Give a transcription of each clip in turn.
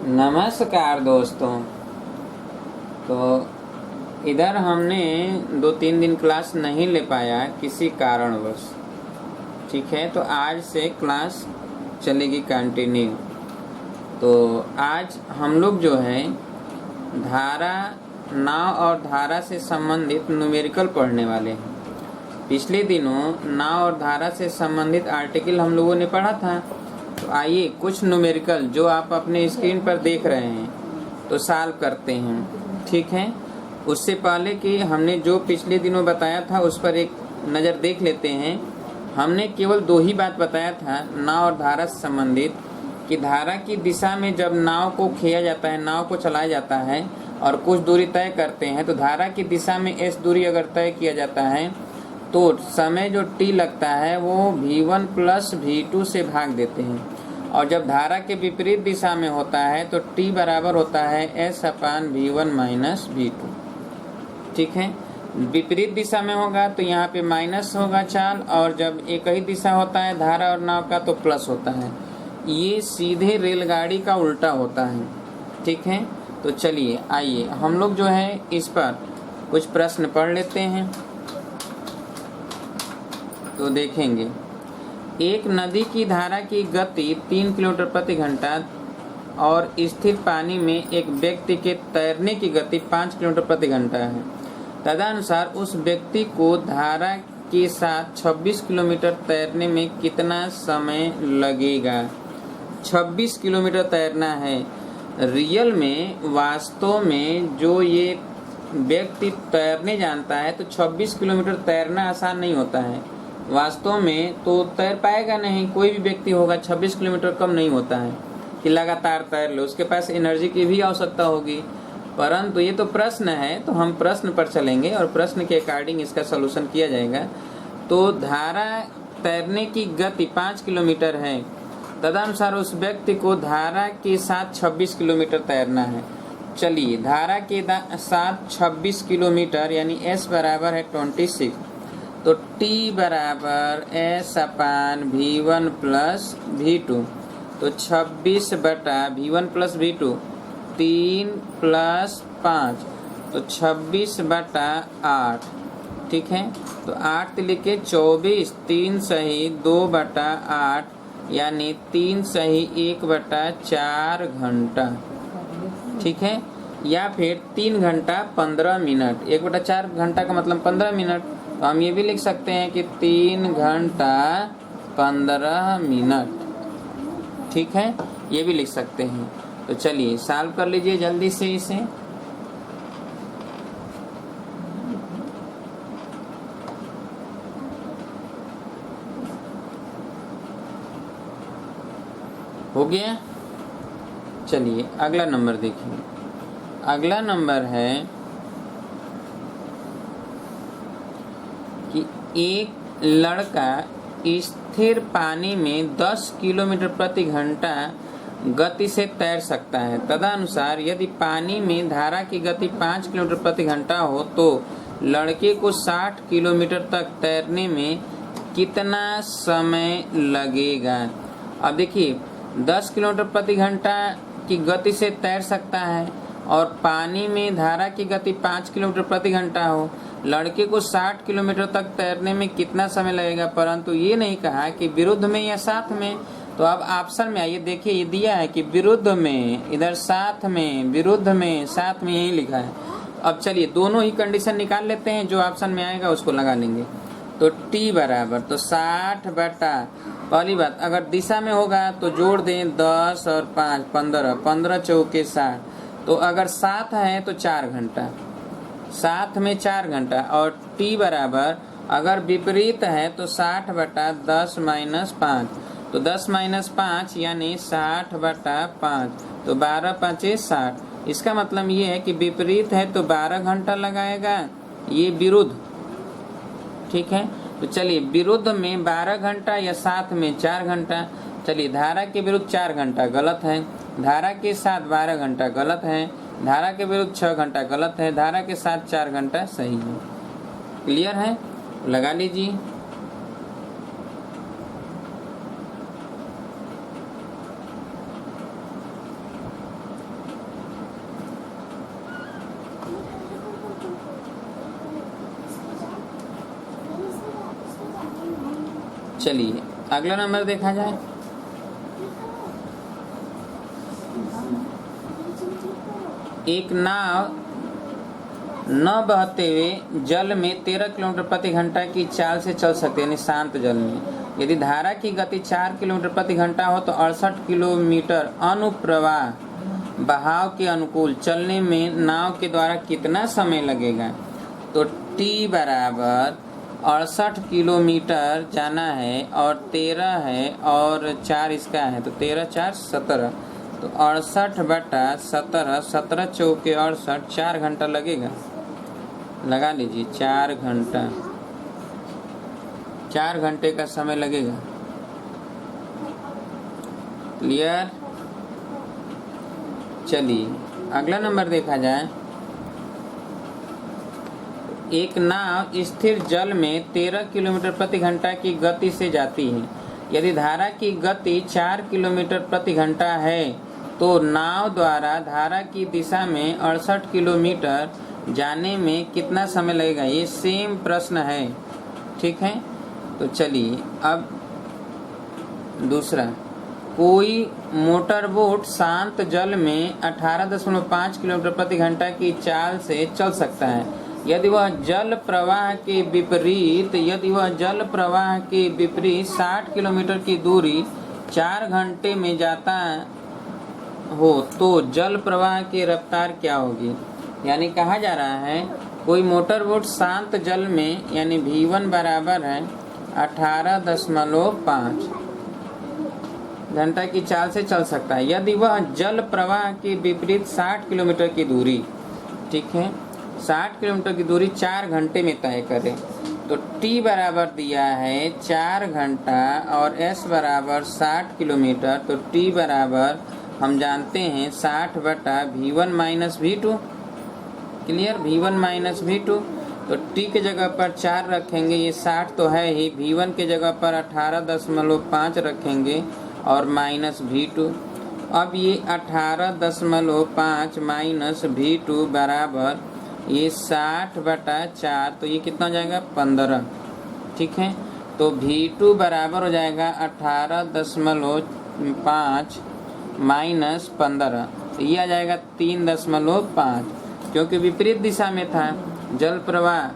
नमस्कार दोस्तों। तो इधर हमने 2-3 दिन क्लास नहीं ले पाया किसी कारणवश। ठीक है, तो आज से क्लास चलेगी कंटिन्यू। तो आज हम लोग जो है धारा, नाव और धारा से संबंधित न्यूमेरिकल पढ़ने वाले हैं। पिछले दिनों नाव और धारा से संबंधित आर्टिकल हम लोगों ने पढ़ा था। तो आइए कुछ न्यूमेरिकल जो आप अपने स्क्रीन पर देख रहे हैं तो सॉल्व करते हैं। ठीक है, उससे पहले कि हमने जो पिछले दिनों बताया था उस पर एक नज़र देख लेते हैं। हमने केवल 2 ही बात बताया था नाव और धारा से संबंधित, कि धारा की दिशा में जब नाव को खींचा जाता है, नाव को चलाया जाता है और कुछ दूरी तय करते हैं, तो धारा की दिशा में s दूरी अगर तय किया जाता है तो समय जो t लगता है वो v1 प्लस v2 से भाग देते हैं। और जब धारा के विपरीत दिशा में होता है तो t बराबर होता है s अपान v1 माइनस v2। ठीक है, विपरीत दिशा में होगा तो यहाँ पे माइनस होगा चाल, और जब एक ही दिशा होता है धारा और नाव का तो प्लस होता है। ये सीधे रेलगाड़ी का उल्टा होता है। ठीक है, तो चलिए आइए हम लोग जो है इस पर कुछ प्रश्न पढ़ लेते हैं। तो देखेंगे, एक नदी की धारा की गति 3 किलोमीटर प्रति घंटा और स्थिर पानी में एक व्यक्ति के तैरने की गति 5 किलोमीटर प्रति घंटा है। तदनुसार उस व्यक्ति को धारा के साथ 26 किलोमीटर तैरने में कितना समय लगेगा। 26 किलोमीटर तैरना है। रियल में, वास्तव में जो ये व्यक्ति तैरने जानता है तो 26 किलोमीटर तैरना आसान नहीं होता है। वास्तव में तो तैर पाएगा नहीं, कोई भी व्यक्ति होगा। 26 किलोमीटर कम नहीं होता है कि लगातार तैर लो, उसके पास एनर्जी की भी आवश्यकता होगी। परंतु ये तो प्रश्न है, तो हम प्रश्न पर चलेंगे और प्रश्न के अकॉर्डिंग इसका सलूशन किया जाएगा। तो धारा तैरने की गति 5 किलोमीटर है, तदनुसार उस व्यक्ति को धारा के साथ 26 किलोमीटर तैरना है। चलिए, धारा के साथ 26 किलोमीटर यानी s बराबर है 26, तो t बराबर s अपान v1 प्लस v2। तो 26 बटा v1 प्लस v2 3 प्लस 5, तो 26 बटा 8। ठीक है, तो 8 लिखे 24, 3 सही 2 बटा 8 यानी 3 सही 1 बटा 4 घंटा। ठीक है, या फिर 3 घंटा 15 मिनट। 1 बटा 4 घंटा का मतलब 15 मिनट। तो हम ये भी लिख सकते हैं कि 3 घंटा 15 मिनट। ठीक है, ये भी लिख सकते हैं। तो चलिए सॉल्व कर लीजिए जल्दी से इसे। हो गया। चलिए अगला नंबर देखिए। अगला नंबर है कि एक लड़का स्थिर पानी में 10 किलोमीटर प्रति घंटा गति से तैर सकता है। तदनुसार यदि पानी में धारा की गति 5 किलोमीटर प्रति घंटा हो तो लड़के को 60 किलोमीटर तक तैरने में कितना समय लगेगा। अब देखिए, 10 किलोमीटर प्रति घंटा की गति से तैर सकता है और पानी में धारा की गति 5 किलोमीटर प्रति घंटा हो, लड़के को 60 किलोमीटर तक तैरने में कितना समय लगेगा। परंतु ये नहीं कहा कि विरुद्ध में या साथ में। तो अब ऑप्शन में आइए, देखिए ये दिया है कि विरुद्ध में, इधर साथ में, विरुद्ध में, साथ में, यही लिखा है। अब चलिए दोनों ही कंडीशन निकाल लेते हैं, जो ऑप्शन में आएगा उसको लगा लेंगे। तो t बराबर तो 60 बटा, पहली बात अगर दिशा में होगा तो जोड़ दें 10 और 5 15, 15 चौके 60। तो अगर साथ है तो 4 घंटा, साथ में 4 घंटा। और t बराबर अगर विपरीत है तो 60 बटा 10 माइनस 5, तो 10 माइनस 5 यानी 60 बटा 5, तो 12 5 60। इसका मतलब ये है कि विपरीत है तो 12 घंटा लगाएगा, ये विरुद्ध। ठीक है, तो चलिए विरुद्ध में 12 घंटा या साथ में 4 घंटा। चलिए, धारा के विरुद्ध 4 घंटा गलत है, धारा के साथ 12 घंटा गलत है, धारा के विरुद्ध 6 घंटा गलत है, धारा के साथ 4 घंटा सही है। क्लियर है, लगा लीजिए। चलिए अगला नंबर देखा जाए। एक नाव न बहते हुए जल में 13 किलोमीटर प्रति घंटा की चाल से चल सकती है, यानी शांत जल में। यदि धारा की गति 4 किलोमीटर प्रति घंटा हो तो 68 किलोमीटर अनुप्रवाह बहाव के अनुकूल चलने में नाव के द्वारा कितना समय लगेगा? तो t बराबर 68 किलोमीटर जाना है और 13 है और 4 इसका है, तो 13 4 17, तो 68 बटा 17, 17 चौके 68, 4 घंटा लगेगा। लगा लीजिए 4 घंटा, 4 घंटे का समय लगेगा। क्लियर? चलिए अगला नंबर देखा जाए। एक नाव स्थिर जल में 13 किलोमीटर प्रति घंटा की गति से जाती है। यदि धारा की गति 4 किलोमीटर प्रति घंटा है तो नाव द्वारा धारा की दिशा में 68 किलोमीटर जाने में कितना समय लगेगा? ये सेम प्रश्न है, ठीक है। तो चलिए अब दूसरा, कोई मोटर बोट शांत जल में 18.5 किलोमीटर प्रति घंटा की चाल से चल सकता है यदि वह जल प्रवाह के विपरीत 60 किलोमीटर की दूरी 4 घंटे में जाता हो तो जल प्रवाह की रफ्तार क्या होगी? यानी कहा जा रहा है कोई मोटर बोट शांत जल में यानी v1 बराबर है 18.5 घंटा की चाल से चल सकता है यदि वह जल प्रवाह के विपरीत 60 किलोमीटर की दूरी, ठीक है, 60 किलोमीटर की दूरी 4 घंटे में तय करे। तो t बराबर दिया है 4 घंटा और s बराबर 60 किलोमीटर, तो t बराबर हम जानते हैं 60 बटा v1 minus v2। Clear? v1 minus v2, तो t के जगह पर 4 रखेंगे, ये 60 तो है ही, v1 के जगह पर 18.5 रखेंगे और माइनस v2। अब ये 18.5 माइनस v2 बराबर ये 60 बटा 4, तो ये कितना हो जाएगा? 15, ठीक है। तो v2 बराबर हो जाएगा 18.5 माइनस 15, तो ये आ जाएगा 3.5, क्योंकि विपरीत दिशा में था, जल प्रवाह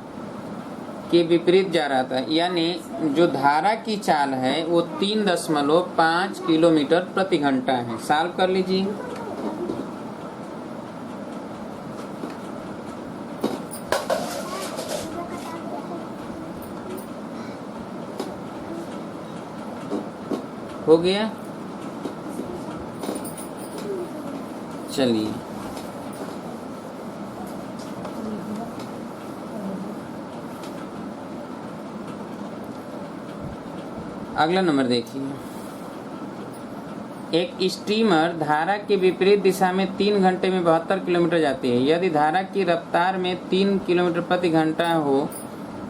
के विपरीत जा रहा था, यानी जो धारा की चाल है वो 3.5 किलोमीटर प्रति घंटा है। सॉल्व कर लीजिए। हो गया? चलिए अगला नंबर देखिए। एक स्टीमर धारा के विपरीत दिशा में 3 घंटे में 72 किलोमीटर जाती है। यदि धारा की रफ्तार में 3 किलोमीटर प्रति घंटा हो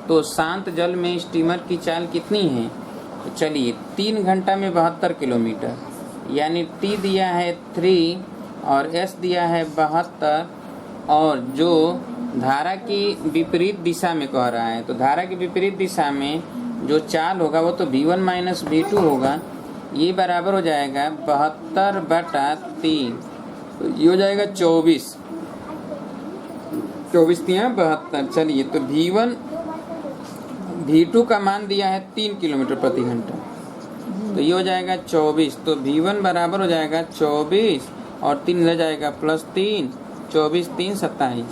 तो शांत जल में स्टीमर की चाल कितनी है? तो चलिए 3 घंटा में 72 किलोमीटर, यानी t दिया है 3 और s दिया है 72, और जो धारा की विपरीत दिशा में कह रहा है, तो धारा की विपरीत दिशा में जो चाल होगा वो तो v1 माइनस v2 होगा। ये बराबर हो जाएगा 72 बटा 3, तो ये हो जाएगा 24, 24 3 72। चलिए तो v2 का मान दिया है 3 किलोमीटर प्रति घंटा, तो ये हो जाएगा 24, तो v1 बराबर हो जाएगा 24 और 3 रह जाएगा प्लस 3, 24 3 27।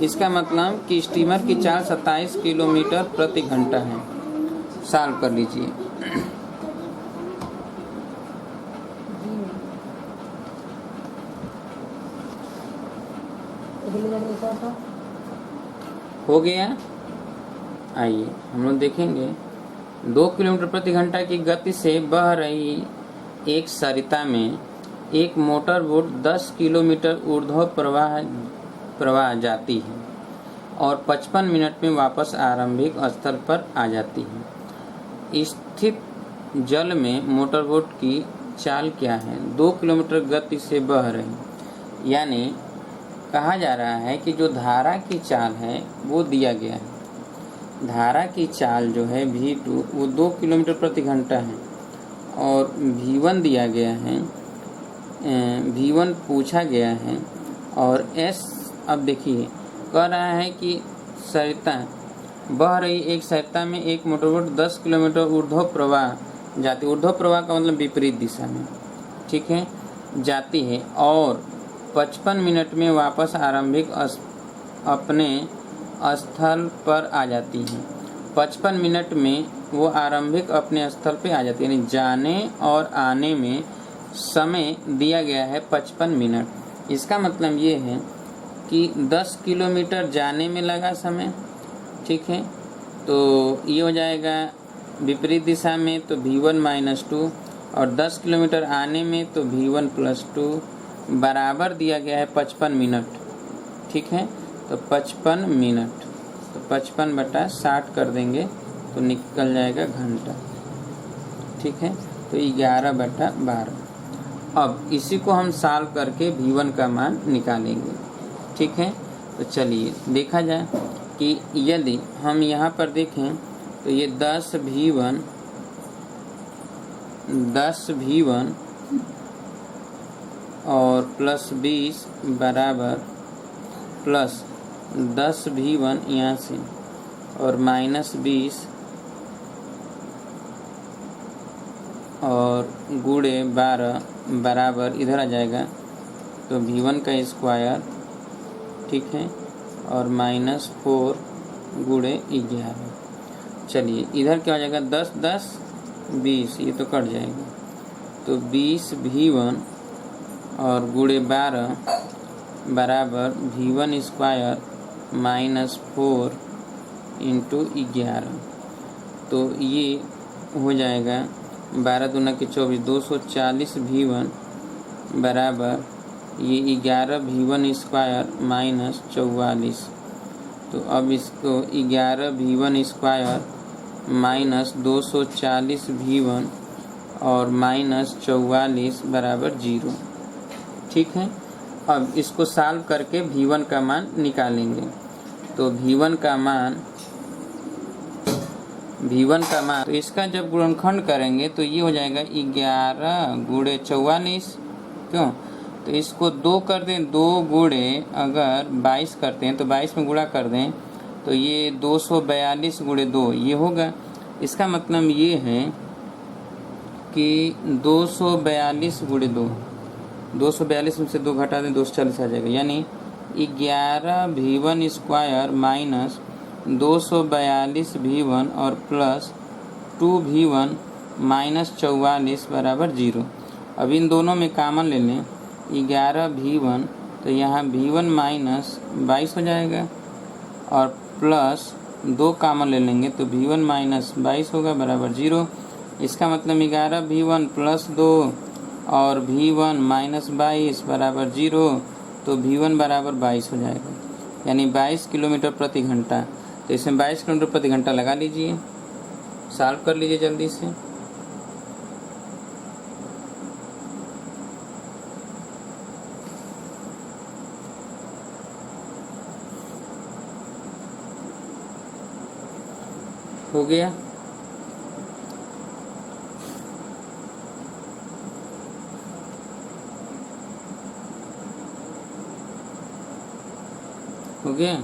इसका मतलब कि स्टीमर की चाल 27 किलोमीटर प्रति घंटा है। सॉल्व कर लीजिए। हो गया? आइए हम लोग देखेंगे 2 किलोमीटर प्रति घंटा की गति से बह रही एक सरिता में एक मोटर बोट 10 किलोमीटर ऊर्ध्व प्रवाह जाती है और 55 मिनट में वापस आरंभिक स्थल पर आ जाती है। स्थित जल में मोटर बोट की चाल क्या है? 2 किलोमीटर गति से बह रही, यानी कहा जा रहा है कि जो धारा की चाल है वो दिया गया है। धारा की चाल जो है V2 वो 2 किलोमीटर प्रति घंटा है और V1 दिया गया है, V1 पूछा गया है और S अब देखिए कह रहा है कि सरिता बह रही एक सरिता में एक मोटरबोट 10 किलोमीटर ऊर्ध्व प्रवाह जाती, ऊर्ध्व प्रवाह का मतलब विपरीत दिशा में, ठीक है, जाती है और 55 मिनट में वापस आरंभिक अपने स्थल पर आ जाती है। 55 मिनट में वो आरंभिक अपने स्थल पे आ जाती है, यानी जाने और आने में समय दिया गया है 55 मिनट। इसका मतलब ये है कि 10 किलोमीटर जाने में लगा समय, ठीक है, तो ये हो जाएगा विपरीत दिशा में तो V1 - 2 और 10 किलोमीटर आने में तो V1 + 2 बराबर दिया गया है 55 मिनट, ठीक है, तो 55 मिनट तो 55/60 कर देंगे तो निकल जाएगा घंटा, ठीक है, तो 11/12। अब इसी को हम सॉल्व करके V1 का मान निकालेंगे, ठीक है। तो चलिए देखा जाए कि यदि हम यहाँ पर देखें तो ये 10 V1 और +20 बराबर प्लस 10 V1 यहाँ से और -20 और गुणे 12 बराबर इधर आ जाएगा तो V1 का स्क्वायर, ठीक है, और -4 गुणे 11। चलिए इधर क्या हो जाएगा 10 10 20, ये तो कट जाएगा तो 20 V1 और गुणे 12 बराबर V1 स्क्वायर -4 × 11, तो ये हो जाएगा 12 दूना के 24, 240 V1 बराबर ये 11 V1 स्क्वायर -44। तो अब इसको 11 V1 स्क्वायर -240 V1 और -44 बराबर 0, ठीक है। अब इसको सॉल्व करके V1 का मान निकालेंगे तो V1 का मान तो इसका जब गुणनखंड करेंगे तो ये हो जाएगा 11 गुणे 44, क्यों, तो इसको 2 कर दें, 2 गुणे अगर 22 करते हैं तो 22 में गुणा कर दें तो ये 242 गुणे 2 ये होगा। इसका मतलब ये है कि 242 गुणे 2, 242 में से 2 घटा दें 240 आ जाएगा, यानी 11 V1 स्क्वायर -242 V1 और +2 V1 -44 बराबर 0। अब इन दोनों में कॉमन ले लें 11 V1 तो यहाँ V1 -22 हो जाएगा और प्लस 2 कॉमन ले लेंगे तो V1 -22 होगा बराबर 0। इसका मतलब 11 V1 + 2 और V1 -22 बराबर 0, तो V1 बराबर 22 हो जाएगा, यानी 22 किलोमीटर प्रति घंटा। तो इसमें 22 किलोमीटर प्रति घंटा लगा लीजिए, सॉल्व कर लीजिए जल्दी से। हो गया, हो गया।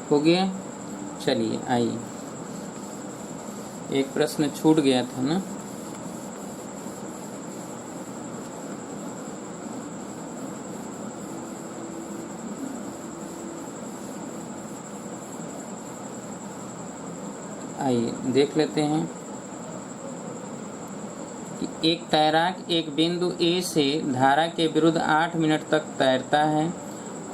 हो गया, चलिए आइए, एक प्रश्न छूट गया था ना, आइए देख लेते हैं कि एक तैराक एक बिंदु A से धारा के विरुद्ध 8 मिनट तक तैरता है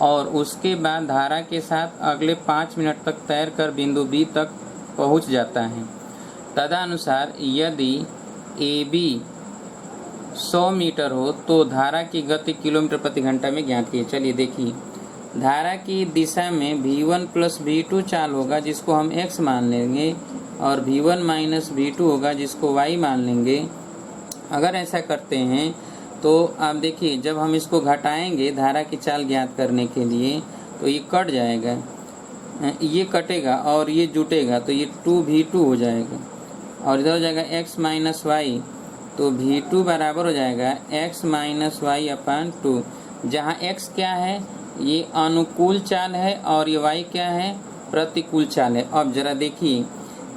और उसके बाद धारा के साथ अगले 5 मिनट तक तैरकर बिंदु B तक पहुंच जाता है। तदनुसार यदि AB 100 मीटर हो तो धारा की गति किलोमीटर प्रति घंटा में ज्ञात कीजिए। चलिए देखिए, धारा की दिशा में V1 प्लस V2 चाल होगा जिसको हम x मान लेंगे, और V1 माइनस V2 होगा जिसको y मान लेंगे। अगर ऐसा करते हैं तो आप देखिए, जब हम इसको घटाएंगे धारा की चाल ज्ञात करने के लिए, तो ये कट जाएगा, ये कटेगा और ये जुटेगा, तो ये 2V2 हो जाएगा, और इधर हो जाएगा x माइनस वाई, तो V2 बराबर हो जाएगा x माइनस वाई अपान 2, जहाँ x क्या है, ये अनुकूल चाल है और ये y क्या है, प्रतिकूल चाल है। अब जरा देखिए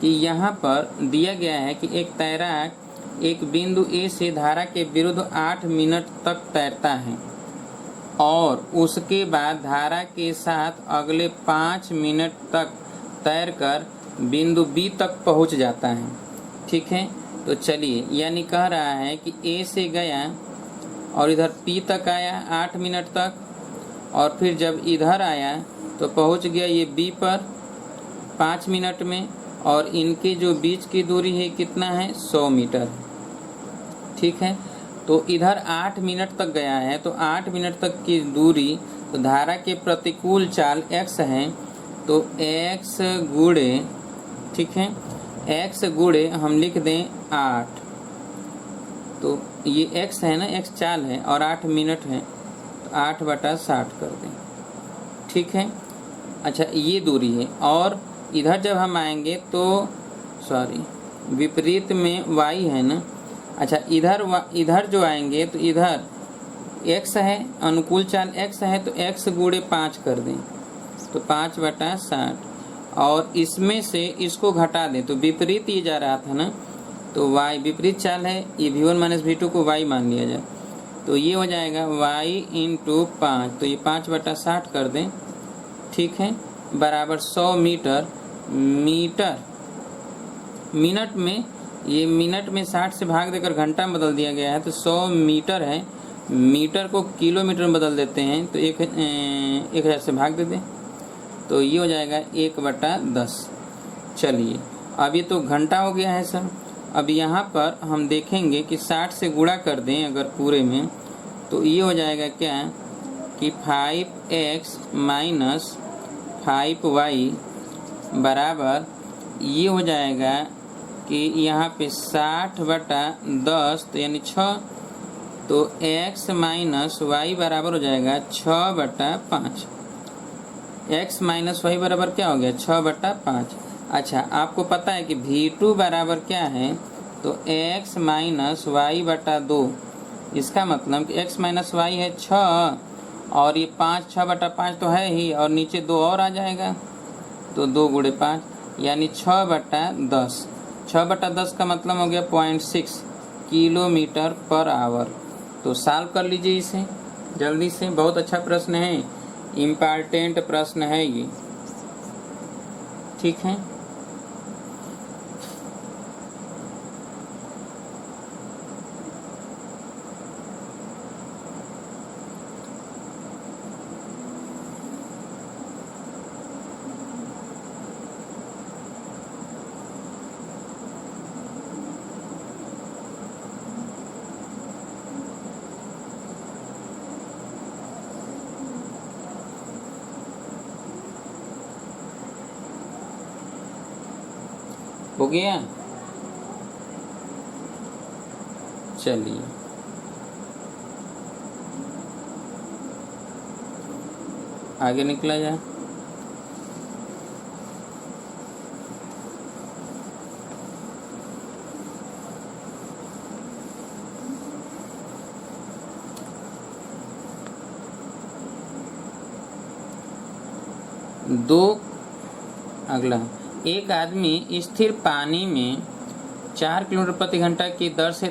कि यहाँ पर दिया गया है कि एक तैराक एक बिंदु A से धारा के विरुद्ध 8 मिनट तक तैरता है और उसके बाद धारा के साथ अगले 5 मिनट तक तैरकर बिंदु B तक पहुँच जाता है। ठीक है, तो चलिए, यानी कह रहा है कि A से गया और इधर P तक आया 8 मिनट तक, और फिर जब इधर आया तो पहुंच गया ये B पर 5 मिनट में, और इनके जो बीच की दूरी है कितना है, 100 मीटर। ठीक है, तो इधर 8 मिनट तक गया है, तो 8 मिनट तक की दूरी, तो धारा के प्रतिकूल चाल x है, तो x गुणे, ठीक है, x गुणे हम लिख दें 8, तो ये x है ना, x चाल है और 8 मिनट है, तो 8/60 कर दें। ठीक है, अच्छा ये दूरी है, और इधर जब हम आएंगे तो सॉरी विपरीत में y है ना, अच्छा इधर जो आएंगे तो इधर x है, अनुकूल चाल x है, तो x गुणे 5 कर दें, तो 5/60, और इसमें से इसको घटा दें, तो विपरीत ये जा रहा था ना, तो y विपरीत चाल है, ये V1 माइनस V2 को y मान लिया जाए, तो ये हो जाएगा y इंटू 5, तो ये 5/60 कर दें। ठीक है, बराबर 100 मीटर, मिनट में, ये मिनट में 60 से भाग देकर घंटा में बदल दिया गया है, तो 100 मीटर है, मीटर को किलोमीटर में बदल देते हैं, तो 1000 से भाग दे दें, तो ये हो जाएगा 1/10। चलिए, अब ये तो घंटा हो गया है सर। अब यहाँ पर हम देखेंगे कि 60 से गुणा कर दें अगर पूरे में, तो ये हो जाएगा क्या कि 5x माइनस 5y बराबर, ये हो जाएगा कि यहाँ पे 60/10, तो यानी 6, तो x माइनस वाई बराबर हो जाएगा 6/5। x माइनस वाई बराबर क्या हो गया, 6/5। अच्छा, आपको पता है कि V2 बराबर क्या है, तो x माइनस y/2, इसका मतलब कि x माइनस वाई है 6, और ये 5, 6/5 तो है ही, और नीचे 2 और आ जाएगा, तो 2 गुणे 5 यानी 6/10। 6/10 का मतलब हो गया 0.6 किलोमीटर पर आवर। तो सॉल्व कर लीजिए इसे जल्दी से, बहुत अच्छा प्रश्न है, इम्पॉर्टेंट प्रश्न है ये। ठीक है, हो गया। चलिए, आगे निकला जाए। अगला, एक आदमी स्थिर पानी में 4 किलोमीटर प्रति घंटा की दर से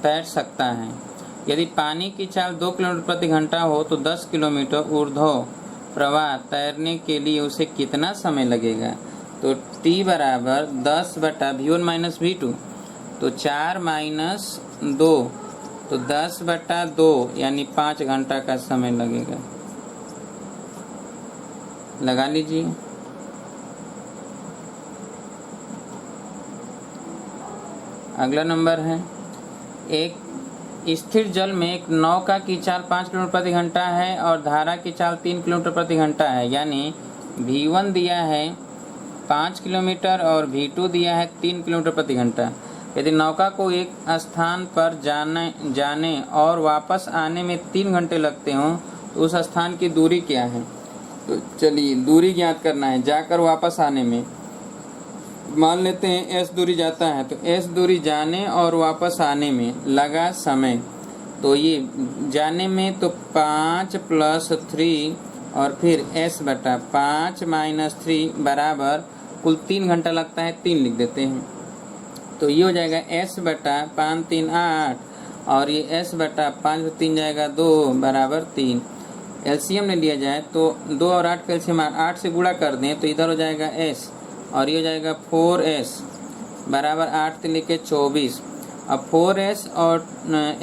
तैर सकता है। यदि पानी की चाल 2 किलोमीटर प्रति घंटा हो तो 10 किलोमीटर ऊर्ध्व प्रवाह तैरने के लिए उसे कितना समय लगेगा। तो t बराबर 10/V1 माइनस V2, तो 4 माइनस 2, तो 10/2 यानी 5 घंटा का समय लगेगा। लगा लीजिए। अगला नंबर है, एक स्थिर जल में एक नौका की चाल 5 किलोमीटर प्रति घंटा है और धारा की चाल 3 किलोमीटर प्रति घंटा है, यानी V1 दिया है 5 किलोमीटर और V2 दिया है 3 किलोमीटर प्रति घंटा। यदि नौका को एक स्थान पर जाने और वापस आने में 3 घंटे लगते हों तो उस स्थान की दूरी क्या है? तो चलिए दूरी ज्ञात करना है जाकर वापस आने में। मान लेते हैं S दूरी जाता है, तो S दूरी जाने और वापस आने में लगा समय, तो ये जाने में तो 5 + 3 और फिर S बटा 5 - 3 बराबर कुल 3 घंटा लगता है, 3 लिख देते हैं। तो ये हो जाएगा S बटा 5 3 8 और ये S बटा 5 3 जाएगा 2 बराबर 3। एलसीएम ले लिया जाए तो 2 और 8 का एलसीएम 8 से गुणा कर दें तो इधर हो जाएगा S और ये हो जाएगा 4S बराबर 8 से लेके 24। अब 4S और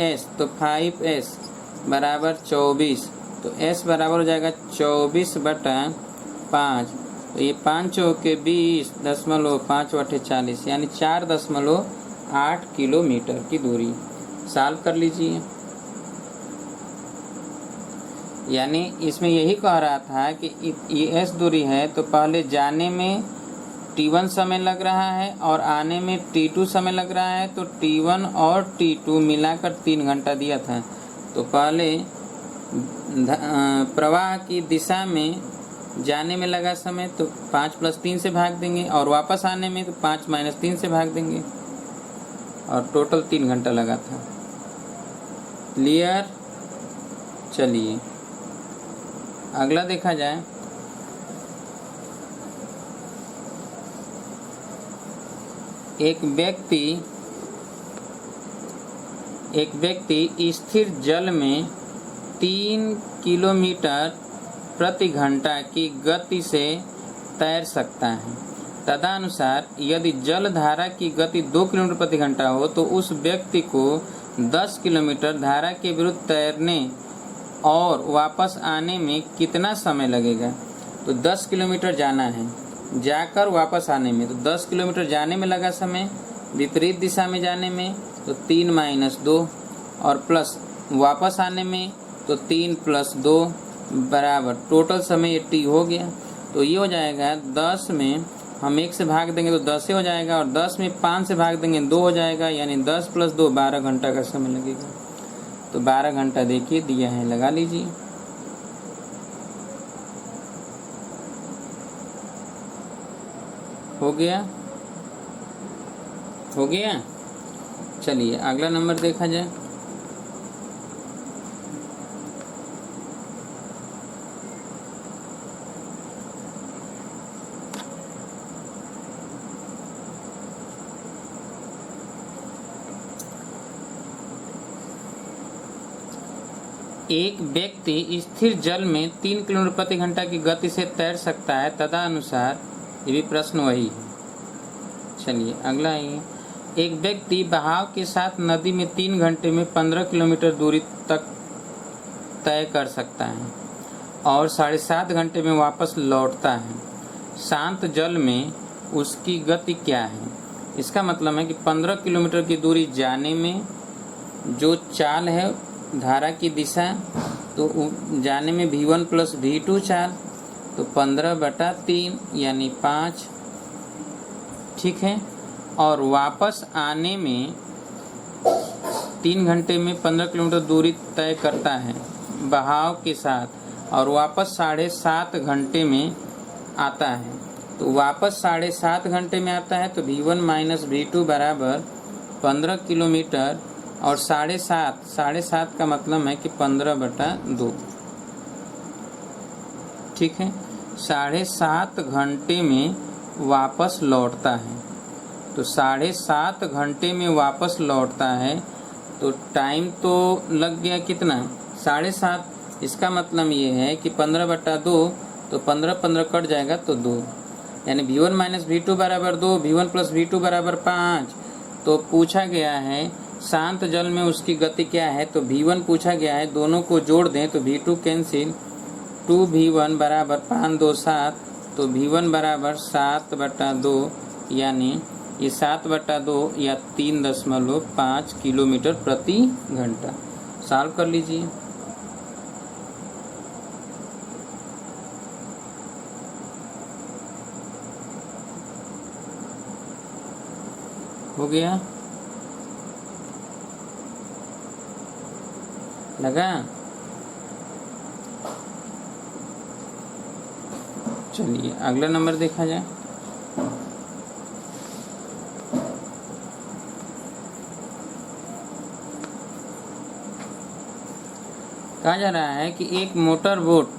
S तो 5S बराबर 24, तो S बराबर हो जाएगा 24 बटा 5। तो ये 5 चौके 20 दशमलव 5 × 40 यानी 4.8 किलोमीटर की दूरी सॉल्व कर लीजिए। यानी इसमें यही कह रहा था कि ये S दूरी है तो पहले जाने में T1 समय लग रहा है और आने में T2 समय लग रहा है, तो T1 और T2 मिलाकर 3 घंटा दिया था। तो पहले प्रवाह की दिशा में जाने में लगा समय तो 5 + 3 से भाग देंगे और वापस आने में तो 5 - 3 से भाग देंगे और टोटल 3 घंटा लगा था। क्लियर? चलिए अगला देखा जाए। एक व्यक्ति स्थिर जल में 3 किलोमीटर प्रति घंटा की गति से तैर सकता है। तदनुसार यदि जल धारा की गति 2 किलोमीटर प्रति घंटा हो तो उस व्यक्ति को 10 किलोमीटर धारा के विरुद्ध तैरने और वापस आने में कितना समय लगेगा? तो 10 किलोमीटर जाना है, जाकर वापस आने में तो 10 किलोमीटर जाने में लगा समय, विपरीत दिशा में जाने में तो 3 - 2 और प्लस वापस आने में तो 3 + 2 बराबर टोटल समय ये T हो गया। तो ये हो जाएगा 10 में हम 1 से भाग देंगे तो 10 हो जाएगा और 10 में 5 से भाग देंगे 2 हो जाएगा, यानी 10 + 2 12 घंटा का समय लगेगा। तो 12 घंटा देखिए दिया है, लगा लीजिए। हो गया। चलिए अगला नंबर देखा जाए। एक व्यक्ति स्थिर जल में 3 किलोमीटर प्रति घंटा की गति से तैर सकता है। तदनुसार ये भी प्रश्न वही है। चलिए अगला है, एक व्यक्ति बहाव के साथ नदी में 3 घंटे में 15 किलोमीटर दूरी तक तय कर सकता है और 7.5 घंटे में वापस लौटता है। शांत जल में उसकी गति क्या है? इसका मतलब है कि 15 किलोमीटर की दूरी जाने में जो चाल है धारा की दिशा, तो जाने में V1 + V2 चाल, तो 15/3 यानी 5, ठीक है। और वापस आने में 3 घंटे में 15 किलोमीटर दूरी तय करता है बहाव के साथ और वापस 7.5 घंटे में आता है। तो वापस 7.5 घंटे में आता है तो V1 - V2 बराबर 15 किलोमीटर और 7.5 का मतलब है कि 15/2, ठीक है। 7.5 घंटे में वापस लौटता है, तो 7.5 घंटे में वापस लौटता है तो टाइम तो लग गया कितना? 7.5। इसका मतलब ये है कि 15/2, तो 15 कट जाएगा तो 2, यानी V1 - V2 बराबर 2, V1 + V2 बराबर 5। तो पूछा गया है शांत जल में उसकी गति क्या है, तो V1 पूछा गया है, दोनों को जोड़ दें तो V2 कैंसिल, 2V1 बराबर 5 2 7, तो V1 बराबर 7/2 यानी ये 7/2 या 3.5 किलोमीटर प्रति घंटा। सॉल्व कर लीजिए। हो गया, लगा। चलिए अगला नंबर देखा जाए। कहा जा रहा है कि एक मोटर बोट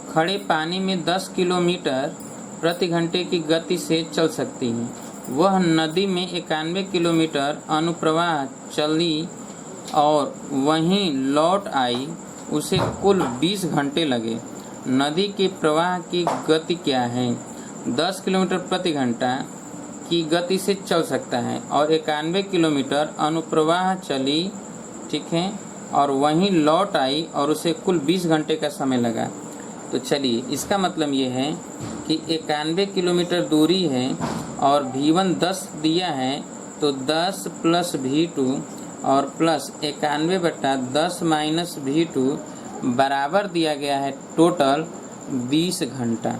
खड़े पानी में 10 किलोमीटर प्रति घंटे की गति से चल सकती है। वह नदी में 91 किलोमीटर अनुप्रवाह चली और वहीं लौट आई। उसे कुल 20 घंटे लगे। नदी के प्रवाह की गति क्या है? 10 किलोमीटर प्रति घंटा की गति से चल सकता है और 91 किलोमीटर अनुप्रवाह चली, ठीक है, और वहीं लौट आई और उसे कुल 20 घंटे का समय लगा। तो चलिए इसका मतलब ये है कि 91 किलोमीटर दूरी है और V1 10 दिया है, तो 10 + V2 और प्लस 91/10 - V2 बराबर दिया गया है टोटल 20 घंटा।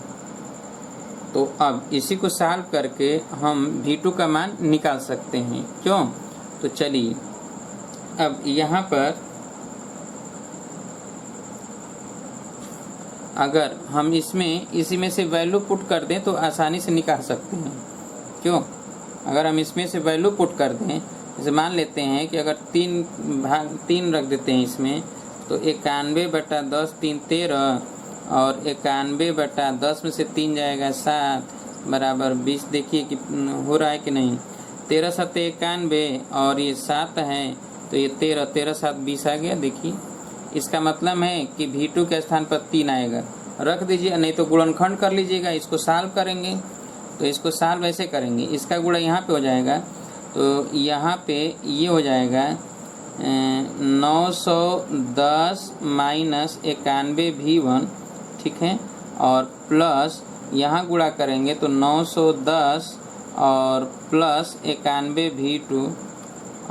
तो अब इसी को सॉल्व करके हम V2 का मान निकाल सकते हैं। क्यों? तो चलिए अब यहाँ पर अगर हम इसी में से वैल्यू पुट कर दें तो आसानी से निकाल सकते हैं। क्यों? अगर हम इसमें से वैल्यू पुट कर दें, जैसे मान लेते हैं कि अगर 3 रख देते हैं इसमें, तो 91/10 3 13 और 91/10 में से 3 जाएगा 7 बराबर 20। देखिए कि हो रहा है कि नहीं। 13 × 7 = 91 और ये 7 है तो ये 13 13 × 7 = 20 आ गया। देखिए इसका मतलब है कि V2 के स्थान पर 3 आएगा। रख दीजिए, नहीं तो गुणनखंड कर लीजिएगा। इसको सॉल्व करेंगे तो इसको सॉल्व ऐसे करेंगे, इसका गुणा यहाँ पे हो जाएगा, तो यहाँ पे ये हो जाएगा 910 - 91 V1, ठीक है, और प्लस यहाँ गुणा करेंगे तो 910 और प्लस 91 V2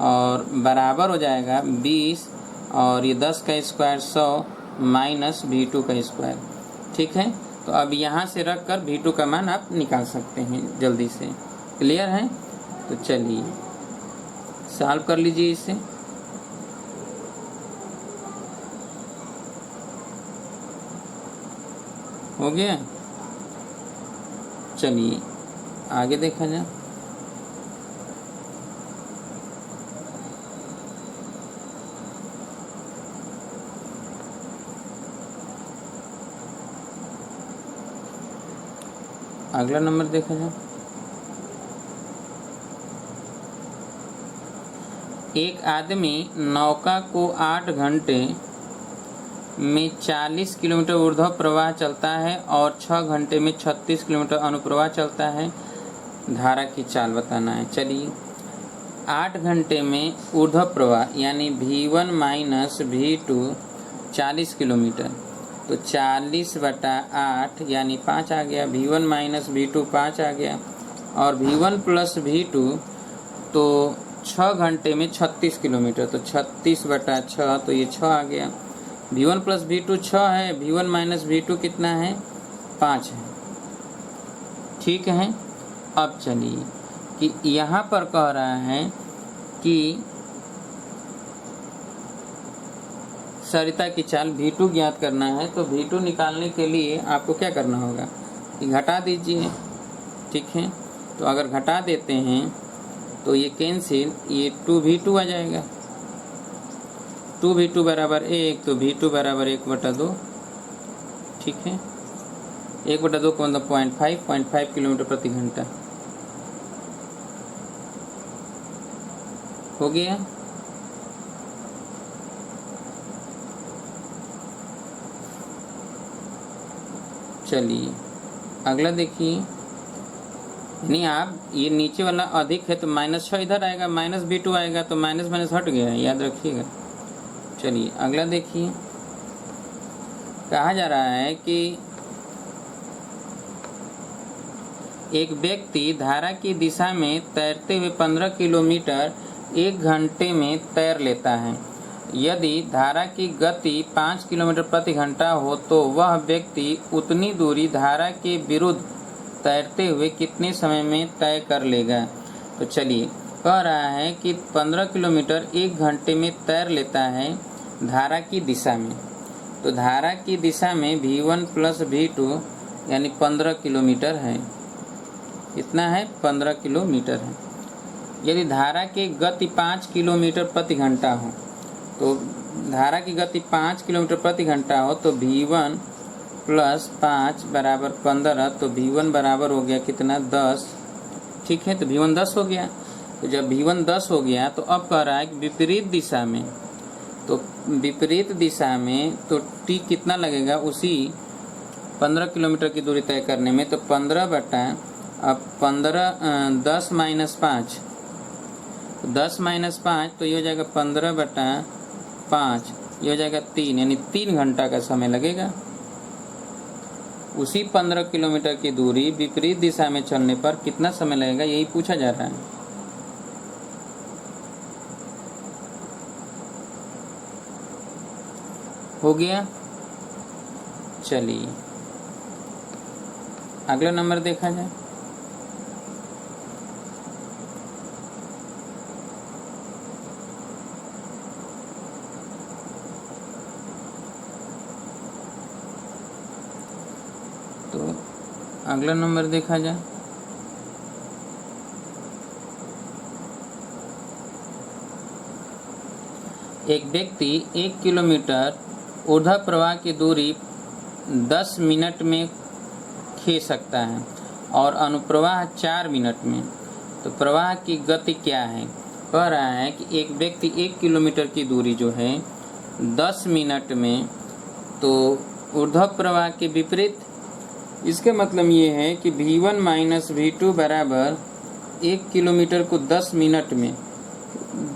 और बराबर हो जाएगा 20 और ये 10 का स्क्वायर 100 - V2 का स्क्वायर, ठीक है। तो अब यहाँ से रख कर V2 का मान आप निकाल सकते हैं जल्दी से। क्लियर है? तो चलिए सॉल्व कर लीजिए इसे। हो गया। चलिए आगे देखा जाए। अगला नंबर देखा जाए। एक आदमी नौका को 8 घंटे में 40 किलोमीटर ऊर्ध्व प्रवाह चलता है और 6 घंटे में 36 किलोमीटर अनुप्रवाह चलता है। धारा की चाल बताना है। चलिए 8 घंटे में ऊर्ध्व प्रवाह यानी V1 - V2 40 किलोमीटर, तो 40/8 यानी 5 आ गया। V1 - V2 5 आ गया और V1 + V2 तो 6 घंटे में 36 किलोमीटर, तो 36/6 तो ये 6 आ गया। V1 + V2 6 है, V1 - V2 कितना है? 5 है, ठीक है। अब चलिए कि यहाँ पर कह रहा है कि सरिता की चाल V2 ज्ञात करना है। तो V2 निकालने के लिए आपको क्या करना होगा कि घटा दीजिए, ठीक है। तो अगर घटा देते हैं तो ये कैंसिल, ये 2V2 आ जाएगा। 2V2 बराबर 1, तो V2 बराबर 1/2, ठीक है। 1/2 को मतलब 0.5 किलोमीटर प्रति घंटा हो गया। चलिए अगला देखिए। नहीं, आप ये नीचे वाला अधिक है तो -6 इधर आएगा, -V2 आएगा तो माइनस हट गया, याद रखिएगा। चलिए अगला देखिए। कहा जा रहा है कि एक व्यक्ति धारा की दिशा में तैरते हुए 15 किलोमीटर 1 घंटे में तैर लेता है। यदि धारा की गति 5 किलोमीटर प्रति घंटा हो तो वह व्यक्ति उतनी दूरी धारा के विरुद्ध तैरते हुए कितने समय में तय कर लेगा। तो चलिए, कह रहा है कि 15 किलोमीटर 1 घंटे में तैर लेता है धारा की दिशा में। तो धारा की दिशा में v1 प्लस v2 यानी 15 किलोमीटर है। कितना है? 15 किलोमीटर है। यदि धारा की गति 5 किलोमीटर प्रति घंटा हो, तो धारा की गति 5 किलोमीटर प्रति घंटा हो तो v1 प्लस 5 बराबर 15। तो v1 बराबर हो गया कितना? 10। ठीक है, तो v1 10 हो गया। तो जब v1 10 हो गया तो अब कह रहा है कि विपरीत दिशा में, तो विपरीत दिशा में तो t कितना लगेगा उसी 15 किलोमीटर की दूरी तय करने में। तो 15 बटा अब 10 माइनस 5, 10 माइनस 5 तो ये हो जाएगा 15 बटा 5, ये हो जाएगा 3, यानी 3 घंटा का समय लगेगा। उसी 15 किलोमीटर की दूरी विपरीत दिशा में चलने पर कितना समय लगेगा, यही पूछा जा रहा है। हो गया। चलिए अगला नंबर देखा जाए। तो अगला नंबर देखा जाए। एक व्यक्ति 1 किलोमीटर ऊर्ध्व प्रवाह की दूरी 10 मिनट में खींच सकता है और अनुप्रवाह 4 मिनट में। तो प्रवाह की गति क्या है? कह रहा है कि एक व्यक्ति 1 किलोमीटर की दूरी जो है 10 मिनट में, तो ऊर्ध्व प्रवाह के विपरीत, इसका मतलब ये है कि v1 माइनस v2 बराबर 1 किलोमीटर को 10 मिनट में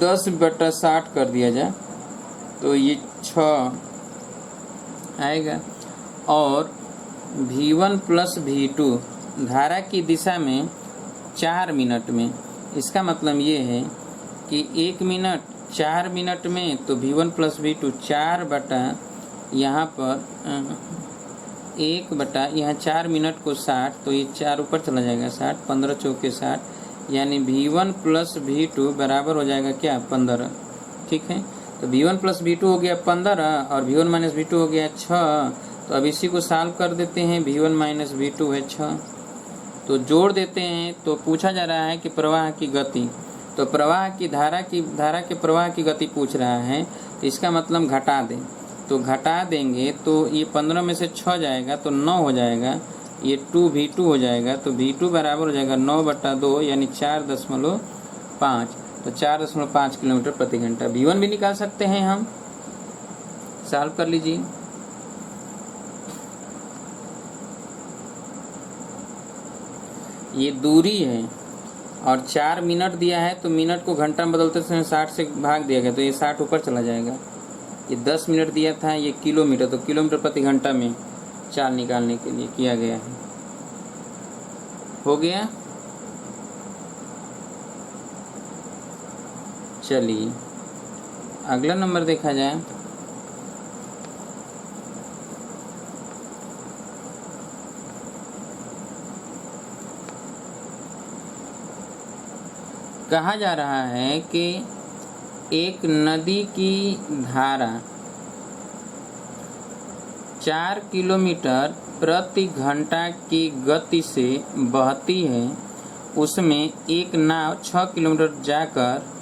10 बटा 60 कर दिया जाए तो ये 6 आएगा। और v1 प्लस v2 धारा की दिशा में 4 मिनट में, इसका मतलब ये है कि 1 मिनट 4 मिनट में, तो v1 प्लस v2 4 बटा यहाँ पर 1 बटा यहाँ 4 मिनट को 60, तो ये 4 ऊपर चला जाएगा 60, 15 चौके 60, यानी v1 प्लस v2 बराबर हो जाएगा क्या? 15। ठीक है, तो v1 प्लस v2 हो गया 15 और v1 माइनस v2 हो गया 6। तो अब इसी को सॉल्व कर देते हैं। v1 माइनस v2 है 6, तो जोड़ देते हैं। तो पूछा जा रहा है कि प्रवाह की गति, तो प्रवाह की धारा के प्रवाह की गति पूछ रहा है, तो इसका मतलब घटा दें। तो घटा देंगे तो ये 15 में से 6 जाएगा तो 9 हो जाएगा, ये 2v2 हो जाएगा। तो v2 बराबर हो जाएगा 9 बटा 2 यानी 4.5। तो 4.5 किलोमीटर प्रति घंटा। v1 भी निकाल सकते हैं हम, सॉल्व कर लीजिए। ये दूरी है और 4 मिनट दिया है, तो मिनट को घंटा में बदलते समय 60 से भाग दिया गया, तो ये 60 ऊपर चला जाएगा। ये 10 मिनट दिया था, ये किलोमीटर, तो किलोमीटर प्रति घंटा में 4 निकालने के लिए किया गया है। हो गया। चलिए अगला नंबर देखा जाए। कहा जा रहा है कि एक नदी की धारा 4 किलोमीटर प्रति घंटा की गति से बहती है। उसमें एक नाव 6 किलोमीटर जाकर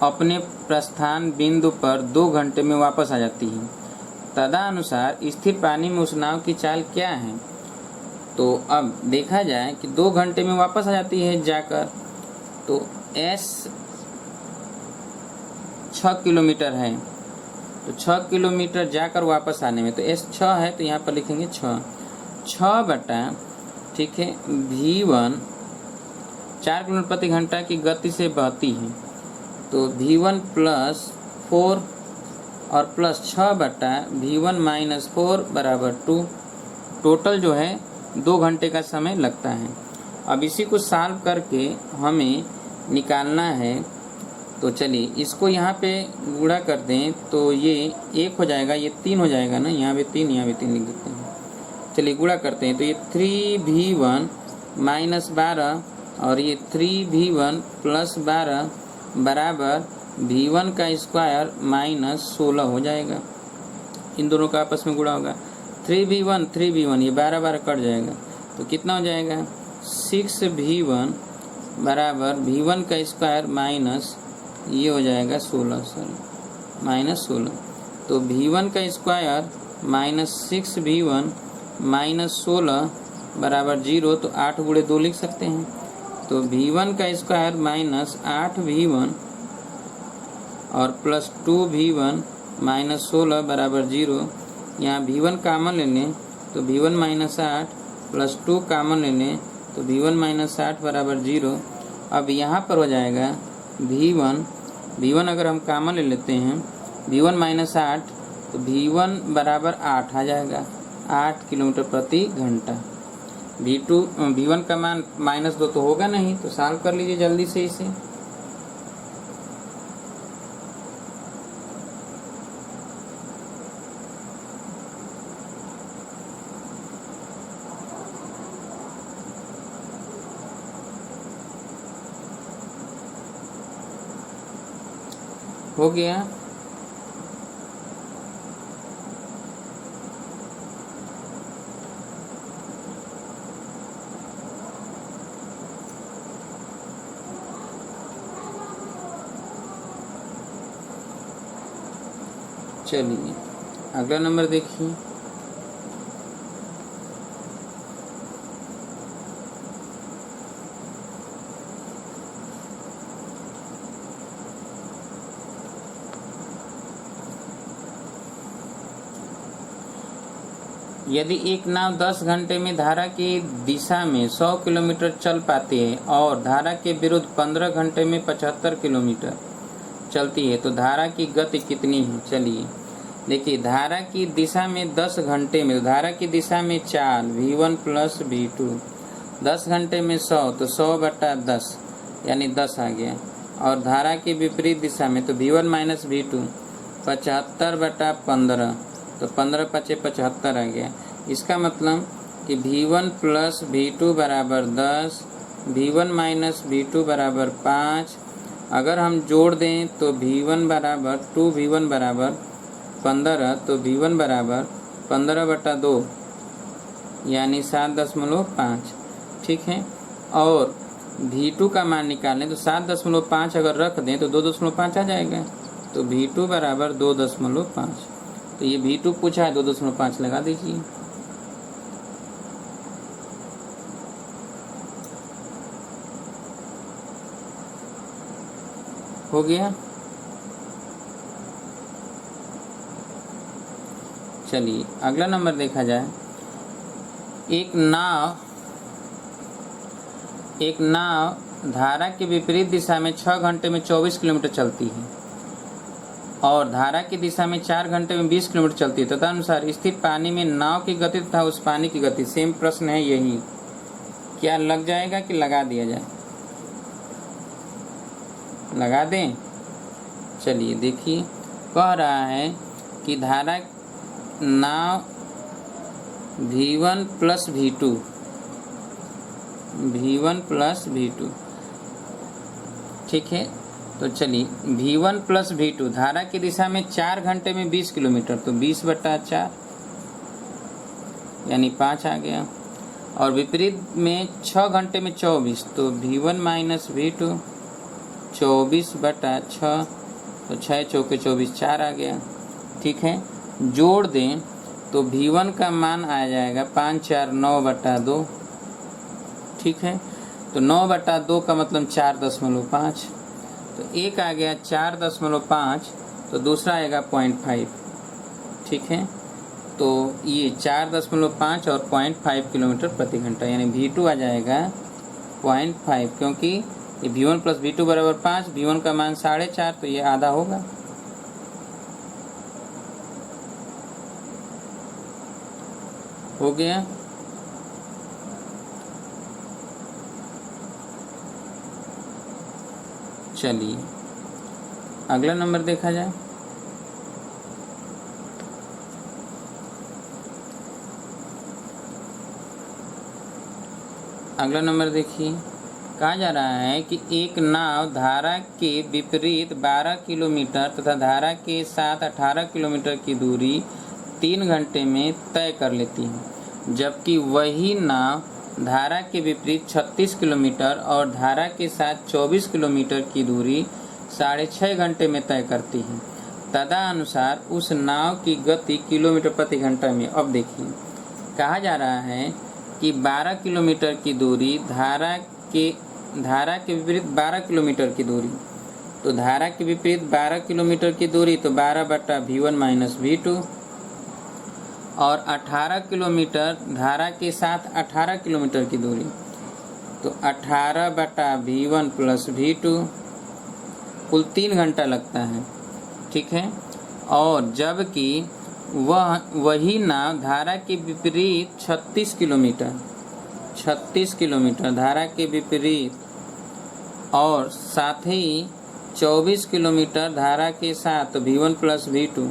अपने प्रस्थान बिंदु पर 2 घंटे में वापस आ जाती है। तदनुसार स्थिर पानी में उस नाव की चाल क्या है? तो अब देखा जाए कि 2 घंटे में वापस आ जाती है जाकर, तो S 6 किलोमीटर है, तो 6 किलोमीटर जाकर वापस आने में, तो S 6 है, तो यहाँ पर लिखेंगे 6 बटा, ठीक है, v1 4 किलोमीटर प्रति घंटा की गति से बहती है, तो v1 प्लस 4 और प्लस 6 बटा v1 माइनस 4 बराबर 2। टोटल जो है 2 घंटे का समय लगता है। अब इसी को सॉल्व करके हमें निकालना है। तो चलिए इसको यहाँ पे गुणा कर दें तो ये 1 हो जाएगा, ये 3 हो जाएगा ना, यहाँ पे 3 यहाँ पे 3 लिख देते हैं। चलिए गुणा करते हैं तो ये 3v1 माइनस 12 और ये 3v1 प्लस 12 बराबर v1 का स्क्वायर माइनस 16 हो जाएगा। इन दोनों का आपस में गुणा होगा 3v1 ये 12 कट जाएगा तो कितना हो जाएगा 6v1 बराबर v1 का स्क्वायर माइनस ये हो जाएगा 16 माइनस 16। तो v1 का स्क्वायर माइनस 6v1 माइनस 16 बराबर 0, तो 8 गुणे 2 लिख सकते हैं। तो v1 का स्क्वायर माइनस 8v1 और प्लस 2v1 माइनस 16 बराबर 0। यहाँ v1 कामन ले लें तो v1 माइनस 8 प्लस 2 कामन ले लें तो v1 माइनस 8 बराबर 0। अब यहाँ पर हो जाएगा v1 अगर हम कामन ले लेते हैं v1 माइनस 8 तो v1 बराबर 8 आ जाएगा, 8 किलोमीटर प्रति घंटा। v1 का मान -2 तो होगा नहीं, तो सॉल्व कर लीजिए जल्दी से इसे। हो गया। चलिए अगला नंबर देखिए। यदि एक नाव 10 घंटे में धारा की दिशा में 100 किलोमीटर चल पाती है और धारा के विरुद्ध 15 घंटे में 75 किलोमीटर चलती है तो धारा की गति कितनी है। चलिए देखिए, धारा की दिशा में 10 घंटे में, तो धारा की दिशा में 4 v1 प्लस v2, 10 घंटे में 100 तो 100/10 यानी 10 आ गया। और धारा की विपरीत दिशा में तो v1 माइनस v2 75/15 तो 15 × 5 = 75 आ गया। इसका मतलब कि v1 प्लस v2 बराबर 10, v1 माइनस v2 बराबर 5। अगर हम जोड़ दें तो v1 बराबर 2v1 बराबर 15, तो v1 बराबर 15/2 यानी 7.5। ठीक है। और v2 का मान निकालें तो 7.5 अगर रख दें तो 2.5 आ जाएगा, तो v2 बराबर 2.5। तो ये v2 पूछा है, 2.5 लगा दीजिए। हो गया। चलिए अगला नंबर देखा जाए। एक नाव धारा के विपरीत दिशा में 6 घंटे में 24 किलोमीटर चलती है और धारा की दिशा में 4 घंटे में 20 किलोमीटर चलती है। तदनुसार स्थिर पानी में नाव की गति तथा उस पानी की गति, सेम प्रश्न है यही, क्या लग जाएगा कि लगा दिया जाए? लगा दें। चलिए देखिए, कह रहा है कि धारा नाव v1 प्लस v2, ठीक है। तो चलिए v1 प्लस v2 धारा की दिशा में 4 घंटे में 20 किलोमीटर, तो 20/4 यानी 5 आ गया। और विपरीत में 6 घंटे में 24, तो v1 माइनस v2 24/6, तो 6 चौके 24, 4 आ गया। ठीक है। जोड़ दें तो v1 का मान आ जाएगा 5 4 9/2। ठीक है। तो 9/2 का मतलब 4.5, तो एक आ गया 4.5, तो दूसरा आएगा 0.5। ठीक है। तो ये 4.5 और 0.5 किलोमीटर प्रति घंटा, यानी v2 आ जाएगा 0.5, क्योंकि ये v1 प्लस v2 बराबर 5, v1 का मान 4.5, तो ये आधा होगा। हो गया। चलिए अगला नंबर देखा जाए। अगला नंबर देखिए, कहा जा रहा है कि एक नाव धारा के विपरीत 12 किलोमीटर तथा धारा के साथ 18 किलोमीटर की दूरी 3 घंटे में तय कर लेती है, जबकि वही नाव धारा के विपरीत 36 किलोमीटर और धारा के साथ 24 किलोमीटर की दूरी 6.5 घंटे में तय करती है। तदनुसार उस नाव की गति किलोमीटर प्रति घंटा में। अब देखिए, कहा जा रहा है कि 12 किलोमीटर की दूरी धारा के विपरीत 12 किलोमीटर की दूरी, तो धारा के विपरीत 12 किलोमीटर की दूरी तो 12/V1 माइनस V2, और 18 किलोमीटर धारा के साथ 18 किलोमीटर की दूरी, तो 18/V1 प्लस V2, कुल 3 घंटा लगता है। ठीक है, और जबकि वही नाव धारा के विपरीत 36 किलोमीटर धारा के विपरीत और साथ ही 24 किलोमीटर धारा के साथ V1 प्लस V2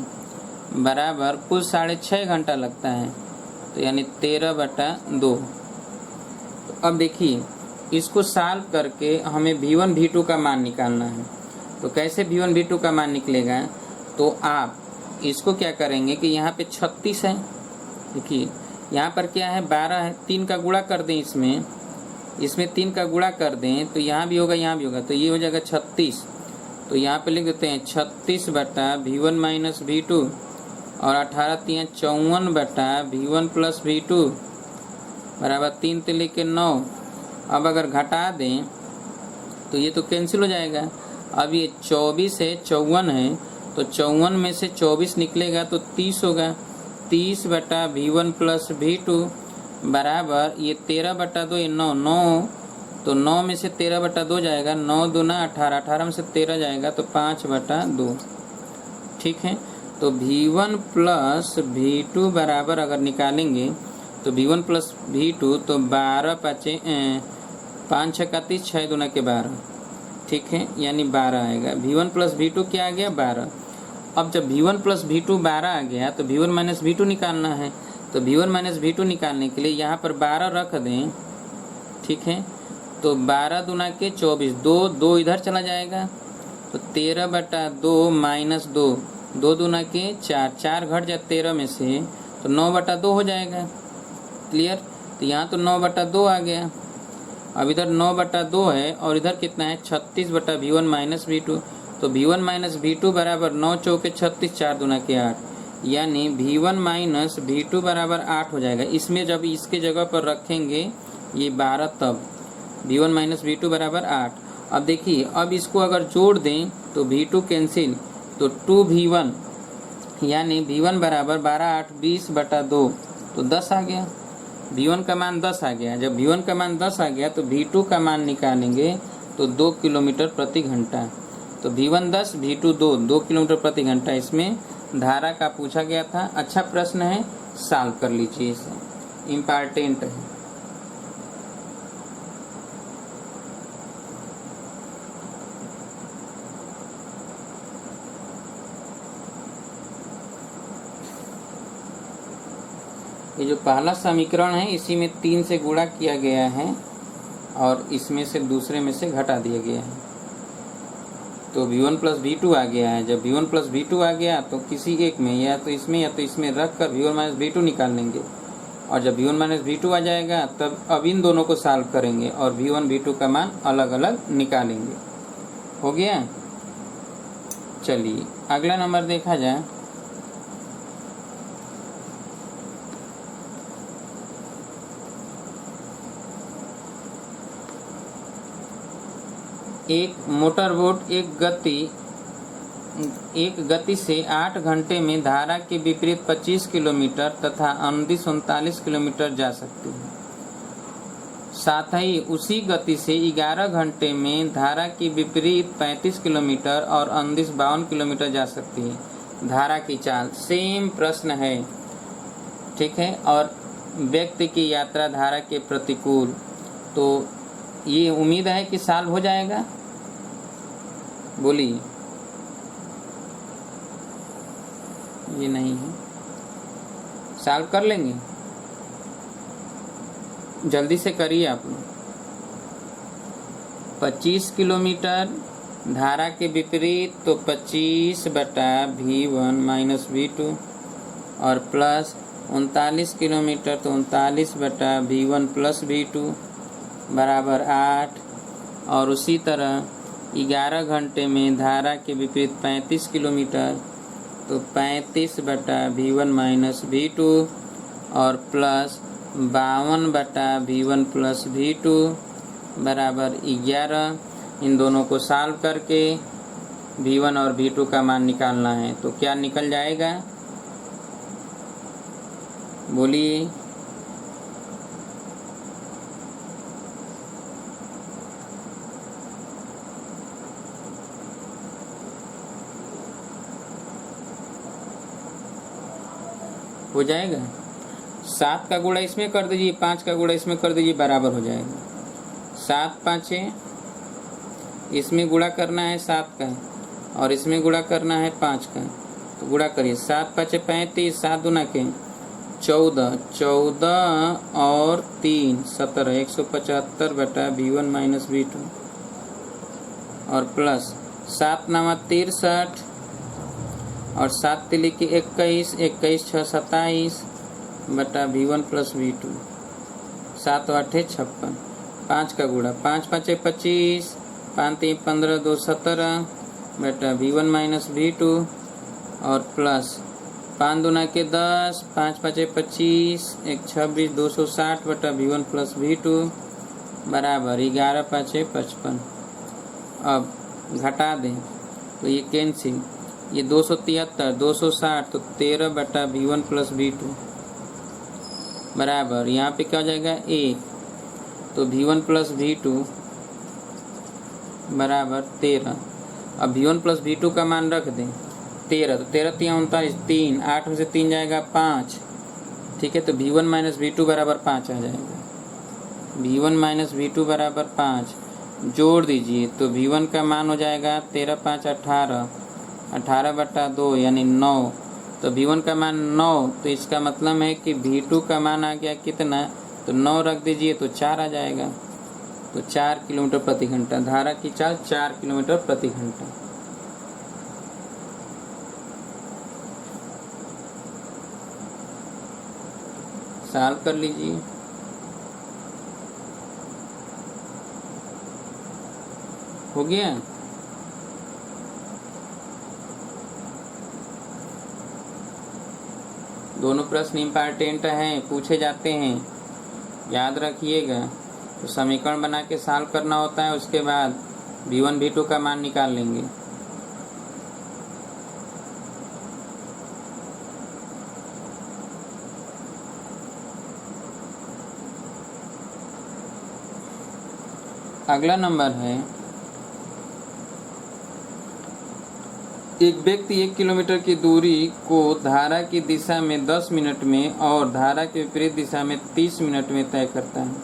बराबर कुल 6.5 घंटा लगता है, तो यानी 13/2। तो अब देखिए, इसको सॉल्व करके हमें V1 V2 का मान निकालना है। तो कैसे V1 V2 का मान निकलेगा, तो आप इसको क्या करेंगे कि यहाँ पे 36 है, देखिए यहाँ पर क्या है 12 है, 3 का गुणा कर दें, इसमें 3 का गुणा कर दें तो यहाँ भी होगा यहाँ भी होगा, तो ये हो जाएगा 36। तो यहाँ पे लिख देते हैं 36/V1 माइनस V2 और 18 3 54/V1 प्लस V2 बराबर 3 3 लिख के 9। अब अगर घटा दें तो ये तो कैंसिल हो जाएगा। अब ये 24 है 54 है, तो 54 में से 24 निकलेगा तो 30 होगा। 30/V1 प्लस V2 बराबर ये 13/2, ये 9, तो 9 में से 13/2 जाएगा, 9 दूना 18, 18 में से 13 जाएगा तो 5/2। ठीक है, तो V1 प्लस V2 बराबर अगर निकालेंगे तो V1 प्लस V2 तो 12 5 5 6 31, 6 दूना के 12। ठीक है, यानी 12 आएगा। V1 प्लस V2 क्या आ गया 12। अब जब V1 प्लस V2 12 आ गया तो V1 माइनस V2 निकालना है। तो V1 माइनस V2 निकालने के लिए यहाँ पर 12 रख दें। ठीक है, तो 12 दूना के 24, 2 इधर चला जाएगा तो 13/2 माइनस 2, 2 दूना के 4, 4 घट जाए 13 में से तो 9/2 हो जाएगा। क्लियर, तो यहाँ तो 9/2 आ गया। अब इधर 9/2 है और इधर कितना है 36/V1 माइनस V2, तो V1 माइनस V2 बराबर 9 चौके 36, 4 दूना के 8, यानी V1 माइनस V2 बराबर 8 हो जाएगा। इसमें जब इसके जगह पर रखेंगे ये 12 तब V1 माइनस V2 बराबर 8। अब देखिए, अब इसको अगर जोड़ दें तो V2 कैंसिल, तो 2V1 यानी V1 बराबर 12 8 20/2, तो 10 आ गया। V1 का मान 10 आ गया। जब V1 का मान 10 आ गया तो V2 का मान निकालेंगे तो 2 किलोमीटर प्रति घंटा। तो V1 10, V2 2 किलोमीटर प्रति घंटा इसमें धारा का पूछा गया था। अच्छा प्रश्न है, सॉल्व कर लीजिए, इसे इम्पॉर्टेंट है। ये जो पहला समीकरण है इसी में 3 से गुणा किया गया है और इसमें से दूसरे में से घटा दिया गया है, तो V1 प्लस V2 आ गया है। जब V1 प्लस V2 आ गया तो किसी एक में या तो इसमें रख कर V1 माइनस V2 निकाल लेंगे, और जब V1 माइनस V2 आ जाएगा तब अब इन दोनों को सॉल्व करेंगे और V1 V2 का मान अलग अलग निकालेंगे। हो गया। चलिए अगला नंबर देखा जाए। एक मोटर बोट एक गति से 8 घंटे में धारा के विपरीत 25 किलोमीटर तथा अनुदिश 39 किलोमीटर जा सकती है। साथ ही उसी गति से 11 घंटे में धारा के विपरीत 35 किलोमीटर और अनुदिश 52 किलोमीटर जा सकती है। धारा की चाल सेम प्रश्न है, ठीक है, और व्यक्ति की यात्रा धारा के प्रतिकूल। तो ये उम्मीद है कि सॉल्व हो जाएगा। बोलिए। ये नहीं है, सॉल्व कर लेंगे, जल्दी से करिए आप लोग। 25 किलोमीटर धारा के विपरीत, तो 25/V1 माइनस V2, और प्लस 39 किलोमीटर तो 39/V1 प्लस V2 बराबर 8। और उसी तरह 11 घंटे में धारा के विपरीत 35 किलोमीटर तो 35/V1 माइनस V2 और प्लस 52/V1 प्लस V2 बराबर 11। इन दोनों को सॉल्व करके V1 और V2 का मान निकालना है। तो क्या निकल जाएगा, बोलिए। हो जाएगा। 7 का गुणा इसमें कर दीजिए, 5 का गुणा इसमें कर दीजिए, बराबर हो जाएगा। 7 5 इसमें गुणा करना है 7 का, और इसमें गुणा करना है 5 का। तो गुणा करिए, 7 5 35, 7 दूना के 14, 14 और 3 17, 175/V1 माइनस V2 और प्लस 7 9 63 और 7 तिली की 21, 21 6 27/V1 प्लस V2, 7 8 56। 5 का गुणा, 5 5 25, 5 3 15, 2 17/V1 माइनस V2 और प्लस 5 दूना के 10, 5 5 25, 1 26, 260/V1 प्लस V2 बराबर 11 5 55। अब घटा दें तो ये कैंसिल, ये 273, 260 तो 13/V1 प्लस V2 बराबर, यहाँ पे क्या हो जाएगा 1, तो V1 प्लस V2 बराबर 13। अब V1 प्लस V2 का मान रख दें 13, तो 13 3 39, 3 8 में से 3 जाएगा 5, ठीक है। तो V1 माइनस V2 बराबर 5 आ जाएगा। V1 माइनस V2 बराबर 5 जोड़ दीजिए तो V1 का मान हो जाएगा 13 5 18, 18/2 यानी 9। तो V1 का मान 9, तो इसका मतलब है कि V2 का मान आ गया कितना, तो 9 रख दीजिए तो 4 आ जाएगा। तो 4 किलोमीटर प्रति घंटा, धारा की चाल 4 किलोमीटर प्रति घंटा। सॉल्व कर लीजिए। हो गया। दोनों प्रश्न इम्पॉर्टेंट हैं, पूछे जाते हैं, याद रखिएगा। तो समीकरण बना के सॉल्व करना होता है, उसके बाद V1 V2 का मान निकाल लेंगे। अगला नंबर है, एक व्यक्ति 1 किलोमीटर की दूरी को धारा की दिशा में 10 मिनट में और धारा के विपरीत दिशा में 30 मिनट में तय करता है,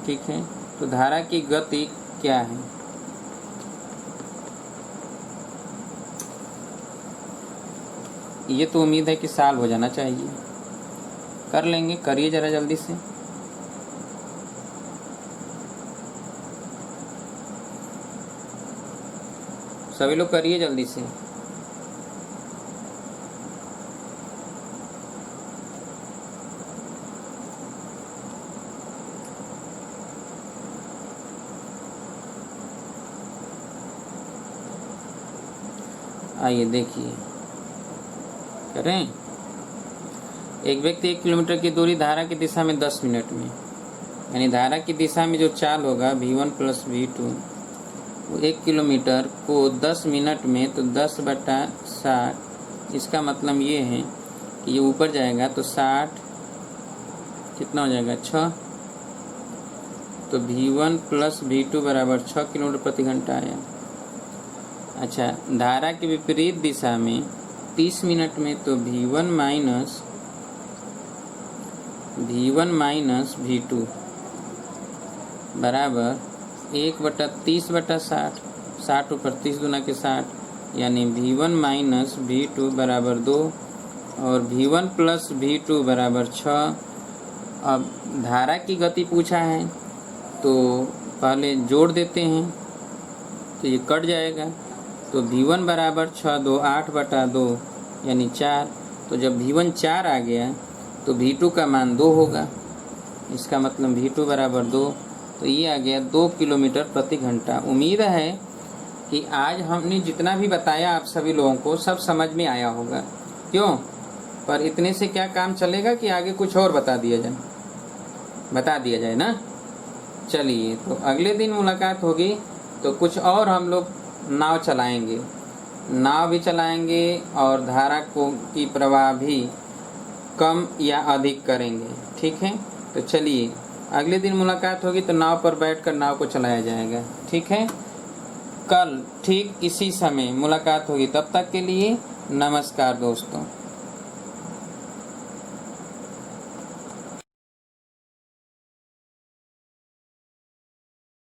ठीक है। तो धारा की गति क्या है, ये तो उम्मीद है कि सॉल्व हो जाना चाहिए। कर लेंगे, करिए जरा जल्दी से। सभी लोग करिए जल्दी से। आइए देखिए, करें। एक व्यक्ति 1 किलोमीटर की दूरी धारा की दिशा में 10 मिनट में, यानी धारा की दिशा में जो चाल होगा V1 प्लस V2, वो 1 किलोमीटर को 10 मिनट में, तो 10/60। इसका मतलब ये है कि ये ऊपर जाएगा तो 60 कितना हो जाएगा 6, तो V1 प्लस V2 बराबर 6 किलोमीटर प्रति घंटा आया। अच्छा, धारा के विपरीत दिशा में 30 मिनट में, तो V1 माइनस V2 बराबर 1/30/60। 60 ऊपर 30 दूना के 60 यानी V1 माइनस V2 बराबर 2 और V1 प्लस V2 बराबर 6। अब धारा की गति पूछा है तो पहले जोड़ देते हैं तो ये कट जाएगा। तो V1 बराबर 6 2 8/2 यानी 4। तो जब V1 4 आ गया तो V2 का मान 2 होगा। इसका मतलब V2 बराबर 2। तो ये आ गया 2 किलोमीटर प्रति घंटा। उम्मीद है कि आज हमने जितना भी बताया आप सभी लोगों को सब समझ में आया होगा। क्यों? पर इतने से क्या काम चलेगा कि आगे कुछ और बता दिया जाए ना। चलिए, तो अगले दिन मुलाकात होगी तो कुछ और हम लोग नाव भी चलाएंगे और धारा की प्रवाह भी कम या अधिक करेंगे। ठीक है, तो चलिए अगले दिन मुलाकात होगी तो नाव पर बैठकर नाव को चलाया जाएगा। ठीक है, कल ठीक इसी समय मुलाकात होगी। तब तक के लिए नमस्कार दोस्तों।